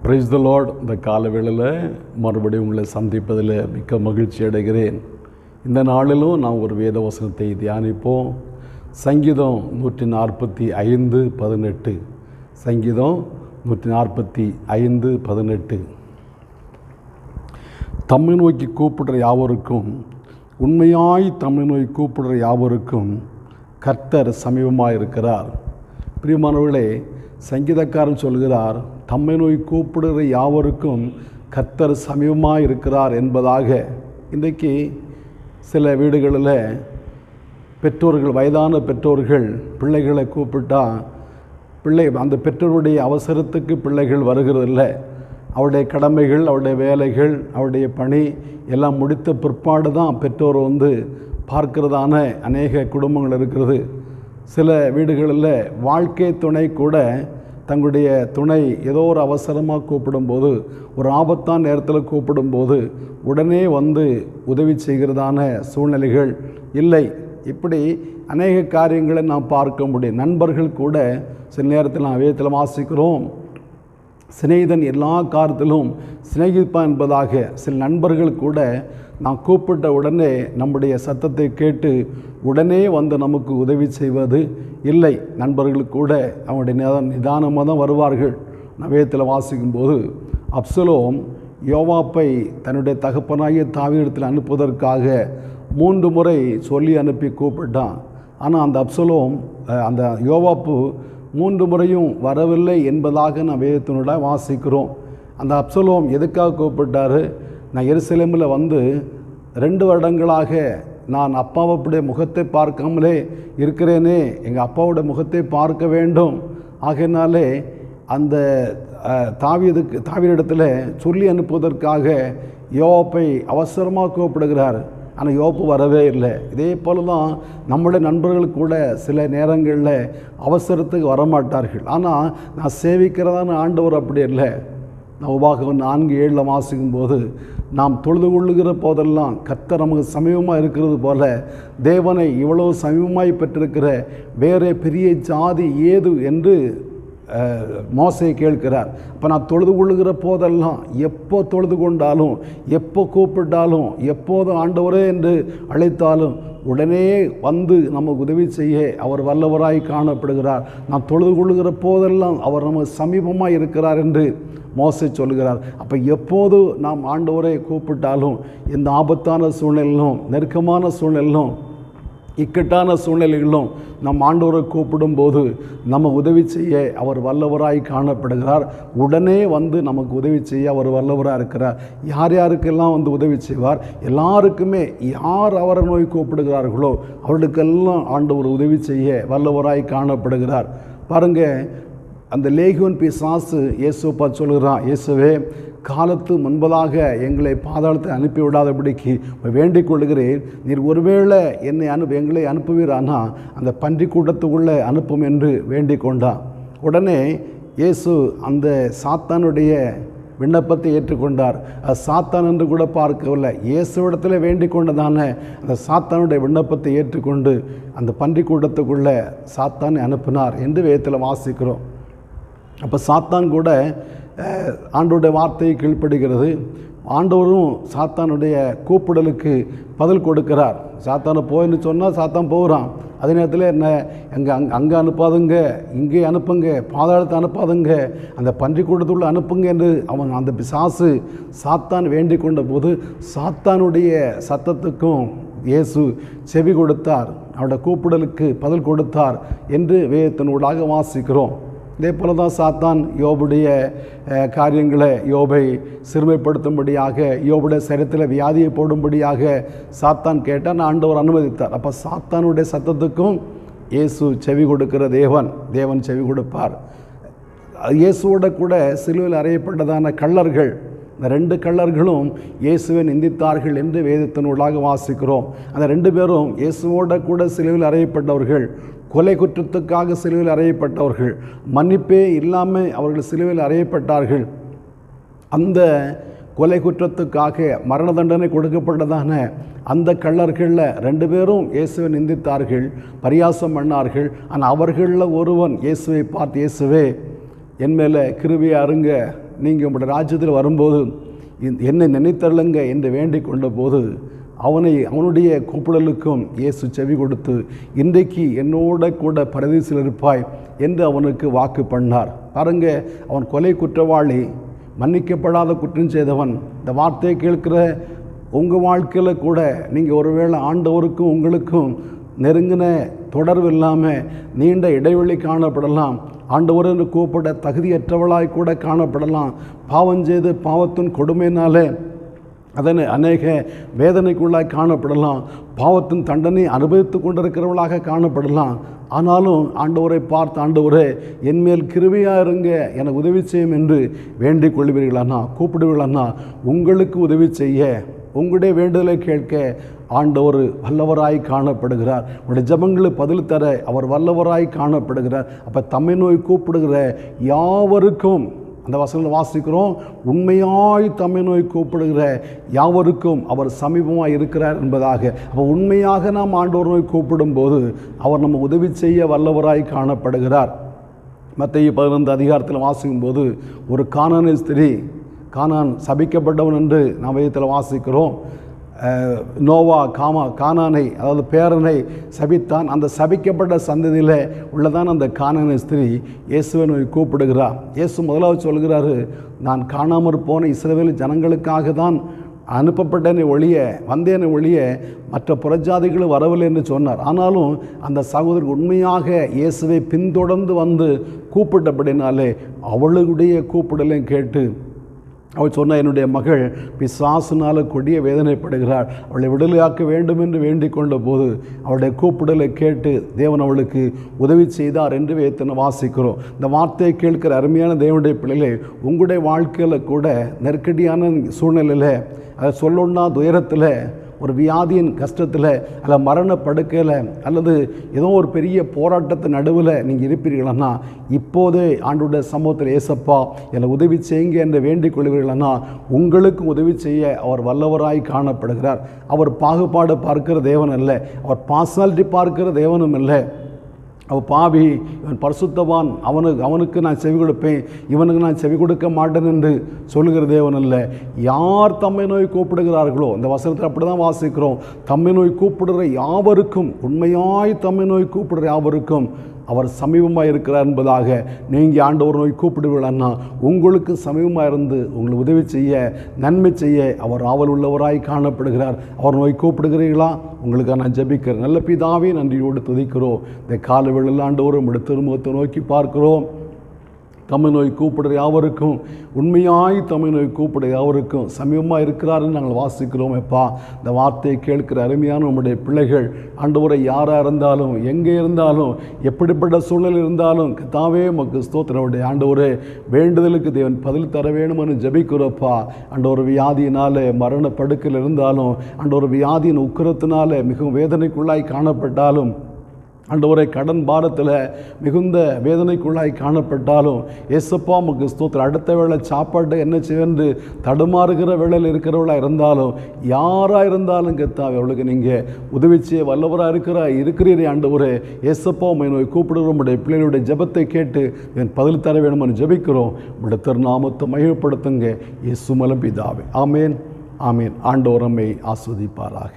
Praise the Lord. இந்த காலவேளையில் மறுபடியும் உங்களை சந்திப்பதில் மிக்க மகிழ்ச்சி அடைகிறேன். இந்த நாளிலும் நாம் ஒரு வேத வசனத்தை தியானிப்போம். சங்கீதம் 145:18. சங்கீதம் 145:18. தம்மை நோக்கி கூப்பிடுற யாவருக்கும், உண்மையாய் தம்மை நோக்கி கூப்பிடுற யாவருக்கும் கர்த்தர் சமீபமாக இருக்கிறார். பிரியமானவர்களே, சங்கீதக்காரன் சொல்கிறார், தம்மை நோக்கி கூப்பிடுற யாவருக்கும் கர்த்தர் சமீபமாக இருக்கிறார் என்பதாக. இன்றைக்கு சில வீடுகளில் பெற்றோர்கள், வயதான பெற்றோர்கள் பிள்ளைகளை கூப்பிட்டா அந்த பெற்றோருடைய அவசரத்துக்கு பிள்ளைகள் வருகிறதில்லை. அவருடைய கடமைகள், அவருடைய வேலைகள், அவருடைய பணி எல்லாம் முடித்த பிற்பாடு தான் பெற்றோர் பார்க்கிறதான அநேக குடும்பங்கள் இருக்கிறது. சில வீடுகளில் வாழ்க்கை துணை கூட தங்களுடைய துணை ஏதோ ஒரு அவசரமாக கூப்பிடும்போது, ஒரு ஆபத்தான நேரத்தில் கூப்பிடும்போது உடனே உதவி செய்கிறதான சூழ்நிலைகள் இல்லை. இப்படி அநேக காரியங்களை நாம் பார்க்க முடியும். நண்பர்கள் கூட சில நேரத்தில் நாம் வேதத்தில் வாசிக்கிறோம், சிநேகிதன் எல்லா காரியத்திலும் சிநேகிப்பான் என்பதாக. சில நண்பர்கள் கூட நான் கூப்பிட்ட உடனே நம்முடைய சத்தத்தை கேட்டு உடனே நமக்கு உதவி செய்வது இல்லை. நண்பர்கள் கூட அவனுடைய நிதானமாக தான் வருவார்கள். வேதத்தில் வாசிக்கும்போது அப்சலோம் யோவாப்பை தன்னுடைய தகப்பனாகிய தாவீதிடத்தில் அனுப்புவதற்காக 3 முறை சொல்லி அனுப்பி கூப்பிட்டான். ஆனால் அந்த யோவாப்பு 3 முறையும் வரவில்லை என்பதாக நான் வேதத்தினோட வாசிக்கிறோம். அந்த அப்சலோம் எதுக்காக கூப்பிட்டாரு? நான் எருசலேமில் 2 வருடங்களாக நான் அப்பாவுடைய முகத்தை பார்க்காமலே இருக்கிறேனே, எங்கள் அப்பாவுடைய முகத்தை பார்க்க வேண்டும். ஆகையினாலே அந்த தாவீதிடத்தில் சொல்லி அனுப்புவதற்காக யோவாப்பை அவசரமாக கூப்பிடுகிறார். ஆனால் யோவாப்பு வரவே இல்லை. இதே போல தான் நம்முடைய நண்பர்கள் கூட சில நேரங்களில் அவசரத்துக்கு வரமாட்டார்கள். ஆனால் நான் சேவிக்கிறதான ஆண்டவர் அப்படி இல்லை. நான் உபாகமம் 4:7 வாசிக்கும்போது, நாம் தொழுது கொள்ளுகிற போதெல்லாம் கர்த்தர் நமக்கு சமீபமாக இருக்கிறது போல தேவனை இவ்வளவு சமீபமாய் பெற்றிருக்கிற வேறு பெரிய ஜாதி ஏது என்று மோசே கேட்கிறார். அப்போ நான் தொழுது கொள்ளுகிற போதெல்லாம், எப்போ தொழுது கொண்டாலும், எப்போ கூப்பிட்டாலும், எப்போது ஆண்டவரே என்று அழைத்தாலும் உடனே நமக்கு உதவி செய்ய அவர் வல்லவராய் காணப்படுகிறார். நான் தொழுது கொள்ளுகிற போதெல்லாம் அவர் நமக்கு சமீபமாக இருக்கிறார் என்று மோசே சொல்கிறார். அப்போ எப்போது நாம் ஆண்டவரை கூப்பிட்டாலும், எந்த ஆபத்தான சூழ்நிலையிலும், நெருக்கமான சூழ்நிலையிலும், இக்கட்டான சூழ்நிலைகளிலும் நம் ஆண்டவரை கூப்பிடும்போது நம்ம உதவி செய்ய அவர் வல்லவராய் காணப்படுகிறார். உடனே நமக்கு உதவி செய்ய அவர் வல்லவராக இருக்கிறார். யார் யாருக்கெல்லாம் உதவி செய்வார்? எல்லாருக்குமே யார் அவரை நோய் கூப்பிடுகிறார்களோ அவர்களுக்கெல்லாம் ஆண்டவர் உதவி செய்ய வல்லவராய் காணப்படுகிறார். பாருங்கள், அந்த லேகியோன் பிசாசு இயேசுப்பா சொல்கிறான், இயேசுவே, காலத்து முன்பதாக எங்களை பாதாளத்தை அனுப்பிவிடாதபடிக்கு வேண்டிக் கொள்கிறேன். நீர் ஒருவேளை எங்களை அனுப்புவீரானா அந்த பன்றி கூட்டத்துக்குள்ளே அனுப்பும் என்று வேண்டிக் கொண்டான். உடனே இயேசு அந்த சாத்தானுடைய விண்ணப்பத்தை ஏற்றுக்கொண்டார். அது சாத்தான் என்று கூட பார்க்கவில்லை, இயேசுவிடத்தில் வேண்டிக் கொண்டதான அந்த சாத்தானுடைய விண்ணப்பத்தை ஏற்றுக்கொண்டு அந்த பன்றி கூட்டத்துக்குள்ளே சாத்தானை அனுப்பினார் என்று வேதத்தில் வாசிக்கிறோம். அப்போ சாத்தான் கூட ஆண்டவருடைய வார்த்தையை கீழ்ப்படுகிறது. ஆண்டவரும் சாத்தானுடைய கூப்பிடலுக்கு பதில் கொடுக்கிறார். சாத்தானை போயின்னு சொன்னால் சாத்தான் போகிறான். அதே நேரத்தில் அங்கே அனுப்பாதுங்க, இங்கே அனுப்புங்க, பாதாளத்தை அனுப்பாதுங்க, அந்த பன்றிக்கூட்டத்துக்குள்ள அனுப்புங்க என்று அந்த பிசாசு சாத்தான் வேண்டிக் கொண்ட போது சாத்தானுடைய சத்தத்துக்கும் இயேசு செவி கொடுத்தார், அவருடைய கூப்பிடலுக்கு பதில் கொடுத்தார் என்று வேதத்தினூடாக வாசிக்கிறோம். இதே போல தான் சாத்தான் யோபுடைய காரியங்களை, யோபை சிறுமைப்படுத்தும்படியாக, யோபுடைய சரீரத்தில் வியாதியை போடும்படியாக சாத்தான் கேட்டால் ஆண்டவர் அனுமதித்தார். அப்போ சாத்தானுடைய சத்தத்துக்கும் இயேசு செவி கொடுக்கிற தேவன் செவி கொடுப்பார். இயேசுவோட கூட சிலுவையில் அறையப்பட்டதான கள்ளர்கள், இந்த 2 கள்ளர்களும் இயேசுவை நிந்தித்தார்கள் என்று வேதத்தினூடாக வாசிக்கிறோம். அந்த 2 பேரும் இயேசுவோட கூட சிலுவையில் அறையப்பட்டவர்கள், கொலை குற்றத்துக்காக சிலுவையில் அறையப்பட்டவர்கள், மன்னிப்பே இல்லாமல் அவர்கள் சிலுவையில் அறையப்பட்டார்கள். அந்த கொலை குற்றத்துக்காக மரண தண்டனை கொடுக்கப்பட்டதான அந்த கள்ளர்களில் 2 பேரும் இயேசுவை நிந்தித்தார்கள், பரியாசம் பண்ணார்கள். ஆனால் அவர்களில் ஒருவன் இயேசுவை பார்த்து, இயேசுவே, என் மேலே கிருபையை அருங்க, நீங்கள் உங்களுடைய ராஜ்யத்தில் வரும்போது என்னை நினைத்தள்ளுங்க என்று வேண்டிக் கொண்ட போது அவனுடைய கூப்பிடலுக்கும் இயேசு செவி கொடுத்து இன்றைக்கு என்னோட கூட பரதீசில் இருப்பாய் என்று அவனுக்கு வாக்கு பண்ணார். பாருங்க, அவன் கொலை குற்றவாளி, மன்னிக்கப்படாத குற்றம் செய்தவன். இந்த வார்த்தையை கேட்கிற உங்கள் வாழ்க்கையில் கூட நீங்கள் ஒருவேளை ஆண்டவருக்கும் உங்களுக்கும் நெருங்கின தொடர்பு இல்லாமல் நீண்ட இடைவெளி காணப்படலாம். ஆண்டவர் என்று கூப்பிட தகுதியற்றவளாய் கூட காணப்படலாம். பாவம் செய்து பாவத்தின் கொடுமையினாலே அதனை அநேக வேதனைக்குள்ளாய் காணப்படலாம். பாவத்தின் தண்டனை அனுபவித்து கொண்டிருக்கிறவளாக காணப்படலாம். ஆனாலும் ஆண்டவரை பார்த்து, ஆண்டவரே என்மேல் கிருபையாக இருங்க, எனக்கு உதவி செய்யும் என்று வேண்டிக் கொள்வீர்களானா, கூப்பிடுவீர்களானா, உங்களுக்கு உதவி செய்ய, உங்களுடைய வேண்டுதலை கேட்க ஆண்டவர் வல்லவராய் காணப்படுகிறார். உங்களுடைய ஜெபங்களுக்கு பதில் தர அவர் வல்லவராய் காணப்படுகிறார். அப்போ தம்மை நோய் கூப்பிடுகிற யாவருக்கும், அந்த வசனத்தில் வாசிக்கிறோம், உண்மையாய் தம்மை நோய் கூப்பிடுகிற யாவருக்கும் அவர் சமீபமாக இருக்கிறார் என்பதாக. அப்போ உண்மையாக நாம் ஆண்டவர் நோய் கூப்பிடும்போது அவர் நம்ம உதவி செய்ய வல்லவராய் காணப்படுகிறார். மத்தேயு 15 அதிகாரத்தில் வாசிக்கும்போது ஒரு கானானிய ஸ்திரீ, கானான் சபிக்கப்பட்டவன் என்று நாம் வேதத்தில் வாசிக்கிறோம். நோவா கானானை, அதாவது பேரனை சபித்தான். அந்த சபிக்கப்பட்ட சந்ததியில் உள்ளதான் அந்த கானானிய ஸ்திரீ இயேசுவை நோய் கூப்பிடுகிறார். இயேசு முதலாவது சொல்கிறாரு, நான் காணாமற் போன இஸ்ரவேல் ஜனங்களுக்காக தான் அனுப்பப்பட்டேனே வந்தேனே ஒழிய மற்ற புறஜாதிகளும் வரவில்லை என்று சொன்னார். ஆனாலும் அந்த சகோதரி உண்மையாக இயேசுவை பின்தொடர்ந்து வந்து கூப்பிட்டபடினாலே அவளுடைய கூப்பிடலையும் கேட்டு அவள் சொன்ன, என்னுடைய மகள் பிசாசினால் கொடிய வேதனைப்படுகிறாள், அவளை விடுதலையாக்க வேண்டும் என்று வேண்டிக் கொண்ட போது அவளுடைய கூப்பிடலை கேட்டு தேவன் அவளுக்கு உதவி செய்தார் என்று வேதனை வாசிக்கிறோம். இந்த வார்த்தையை கேட்கிற அருமையான தேவனுடைய பிள்ளைகளே, உங்களுடைய வாழ்க்கையில் கூட நெருக்கடியான சூழ்நிலையில், அதை சொல்லணுன்னா துயரத்தில், ஒரு வியாதியின் கஷ்டத்தில், அல்ல மரண படுக்கையில், அல்லது ஏதோ ஒரு பெரிய போராட்டத்தின் நடுவில் நீங்கள் இருப்பீர்களானா, இப்போதே ஆண்டோட சமூகத்தில் ஏசப்பா என்னை உதவி செய்யுங்க என்று வேண்டிக் கொள்வீர்களானா, உங்களுக்கு உதவி செய்ய அவர் வல்லவராய் காணப்படுகிறார். அவர் பாகுபாடு பார்க்கிற தேவன் அல்ல, அவர் பார்சாலிட்டி பார்க்கிற தேவனும் இல்லை. அவள் பாவி, இவன் பரிசுத்தவான், அவனுக்கு நான் செவி கொடுப்பேன், இவனுக்கு நான் செவி கொடுக்க மாட்டேன் என்று சொல்லுகிற தேவன் அல்ல. யார் தம்மை நோய் கூப்பிடுகிறார்களோ, இந்த வசனத்தில் அப்படி தான் வாசிக்கிறோம், தம்மை நோய் கூப்பிடுகிற யாவருக்கும், உண்மையாய் தம்மை நோய் கூப்பிடுகிற யாவருக்கும் அவர் சமீபமாக இருக்கிறார் என்பதாக. நீங்கள் ஆண்டவர் நோய் கூப்பிடுவீர்களான்னா உங்களுக்கு சமீபமாக இருந்து உங்களை உதவி செய்ய, நன்மை செய்ய அவர் ஆவல் உள்ளவராய் காணப்படுகிறார். அவர் நோய் கூப்பிடுகிறீர்களா? உங்களுக்கு நான் ஜெபிக்கிறேன். நல்ல பிதாவே, நன்றியோடு துதிக்கிறோம். இந்த காலவேளையில் ஆண்டவர் உம்முடைய திருமுகத்தை நோக்கி பார்க்கிறோம். தம்மை நோய் கூப்பிடுற யாவருக்கும், உண்மையாய் தம்மை நோய் கூப்பிடுற யாவருக்கும் சமீபமாக இருக்கிறாருன்னு நாங்கள் வாசிக்கிறோம். எப்பா, இந்த வார்த்தையை கேட்கிற அருமையான நம்முடைய பிள்ளைகள் ஆண்டவரை யாராக இருந்தாலும், எங்கே இருந்தாலும், எப்படிப்பட்ட சூழ்நிலை இருந்தாலும், கர்த்தாவே உமக்கு ஸ்தோத்திரம். ஆண்டவரே, வேண்டுதலுக்கு தேவன் பதில் தர வேணும்னு ஜெபிக்கிறோப்பா. ஆண்டவர் வியாதியினால மரண படுக்கையில் இருந்தாலும், ஆண்டவர் வியாதியின் உக்கிரத்தினால மிகவும் வேதனைக்குள்ளாய் காணப்பட்டாலும், ஆண்டவரை கடன் பாரத்தில் மிகுந்த வேதனைக்குள்ளாய் காணப்பட்டாலும், ஏசப்பா உமக்கு ஸ்தோத்திரம். அடுத்த வேளை சாப்பாட்டை என்ன செய்வென்று தடுமாறுகிற வேளையில் இருக்கிறவளாக இருந்தாலும், யாராக இருந்தாலும் கர்த்தாவே அவளுக்கு நீங்கள் உதவி செய்ய வல்லவராக இருக்கிறீரே ஆண்டவரே. ஏசப்பா உம்மை நோய் கூப்பிடுகிற உம்முடைய பிள்ளைகளுடைய ஜெபத்தை கேட்டு என் பதில் தர வேணும்னு ஜெபிக்கிறோம். உம்முடைய திருநாமத்தை மகிமைப்படுத்துங்க இயேசு மூலம் பிதாவே. ஆமேன், ஆமேன். ஆண்டவர் நம்மை ஆஸ்வதிப்பாராக.